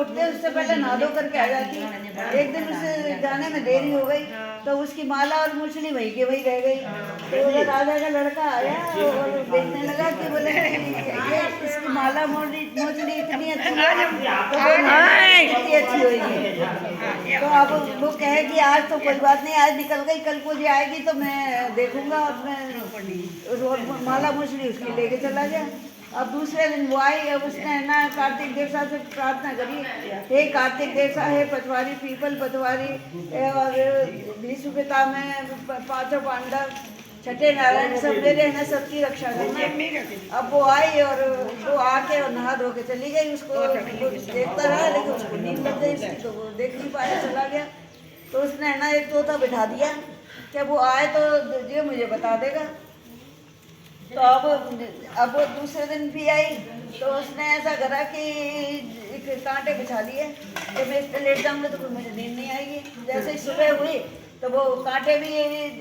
उठते उससे पहले नहा धो करके आ जाती। एक दिन उसे जाने में देरी हो गई तो उसकी माला और मुछली वहीं के वहीं रह गई। तो उधर राजा का लड़का आया और देखने लगा कि बोले ये इसकी माला मुछली इतनी अच्छी अच्छी होगी। तो अब वो कहे कि आज तो कोई बात नहीं, आज निकल गई, कल को जो आएगी तो मैं देखूंगा। अब मैं माला मुछली उसकी लेके चला गया। अब दूसरे दिन वो आई। अब उसने ना कार्तिक देवता से प्रार्थना करी, हे कार्तिक देवता, हे पटवारी पीपल पटवारी और भीष्म पितामह पांचों पांडव छठे नारायण सब मेरे हैं, सबकी रक्षा करना। अब वो आई और वो आके और नहा धो के चली गई। उसको देखता रहा लेकिन उसको नींद लग गई उसकी, तो वो देख नहीं पाया, चला गया। तो उसने ना एक तोता बिठा दिया कि वो आए तो ये मुझे बता देगा। तो अब वो दूसरे दिन भी आई तो उसने ऐसा करा कि एक कांटे बिछा लिए कि मैं इस पर लेट जाऊंगा तो मुझे नींद नहीं आएगी। जैसे ही सुबह हुई तो वो कांटे भी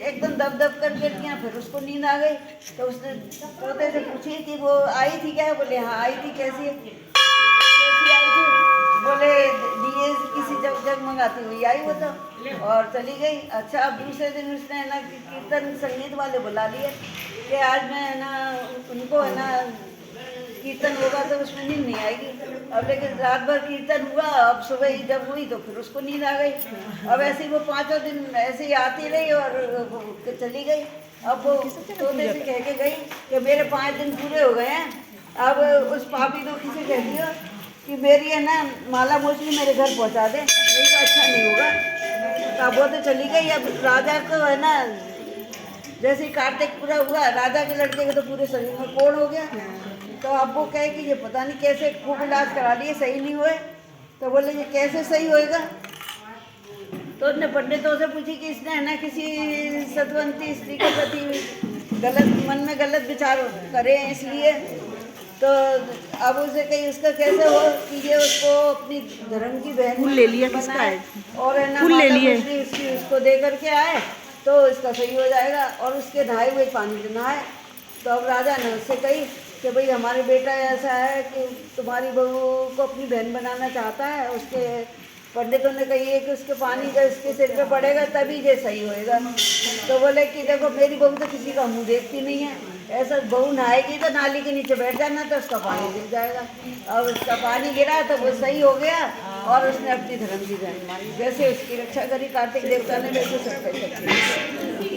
एकदम दब दब कर गिर गया। फिर उसको नींद आ गई तो उसने तोते से पूछी कि वो आई थी क्या? बोले हाँ आई थी। कैसी आई थी? बोले दिए किसी जगमगाती हुई आई वो तो, और चली गई। अच्छा, अब दूसरे दिन उसने ना कीर्तन संगीत वाले बुला लिए कि आज मैं ना उनको है ना कीर्तन होगा तो उसमें नींद नहीं आएगी। अब लेकिन रात भर कीर्तन हुआ, अब सुबह ही जब हुई तो फिर उसको नींद आ गई। अब ऐसे ही वो 5 दिन ऐसे ही आती रही और चली गई। अब वो तोते से कह के गई कि मेरे 5 दिन पूरे हो गए हैं। अब उस पापी दुखी से कह दियो कि मेरी है ना माला मुछली मेरे घर पहुंचा दे, नहीं तो अच्छा नहीं होगा। तब वो तो चली गई। अब राजा को है ना जैसे ही कार्तिक पूरा हुआ, राजा के लड़के के तो पूरे शरीर में कोढ़ हो गया। तो अब वो कहे कि ये पता नहीं कैसे खूब इलाज करा लिए, सही नहीं हुए। तो बोले ये कैसे सही होएगा? तो उसने पंडितों से पूछी कि इसने है ना किसी सतवंती स्त्री के प्रति गलत मन में गलत विचार करे इसलिए। तो अब उसे कहीं उसका कैसे हो कि ये उसको अपनी धर्म की बहन फूल ले लिया किसका है और है ना फूल ले लिए उसको दे करके आए तो इसका सही हो जाएगा। और उसके नहाए हुए पानी से नहाए। तो अब राजा ने उससे कही कि भाई हमारे बेटा ऐसा है कि तुम्हारी बहू को अपनी बहन बनाना चाहता है। उसके पंडितों ने कही है कि उसके पानी जब इसके सिर पे पड़ेगा तभी ये सही होएगा। तो बोले कि देखो मेरी बहू तो किसी का मुंह देखती नहीं है, ऐसा बहू नहाएगी तो नाली के नीचे बैठ जाना तो उसका पानी गिर जाएगा। अब उसका पानी गिरा तो वो सही हो गया और उसने अपनी धर्म की बहन मानी। जैसे उसकी रक्षा करी कार्तिक देवता ने, वैसे सबकी रक्षा की।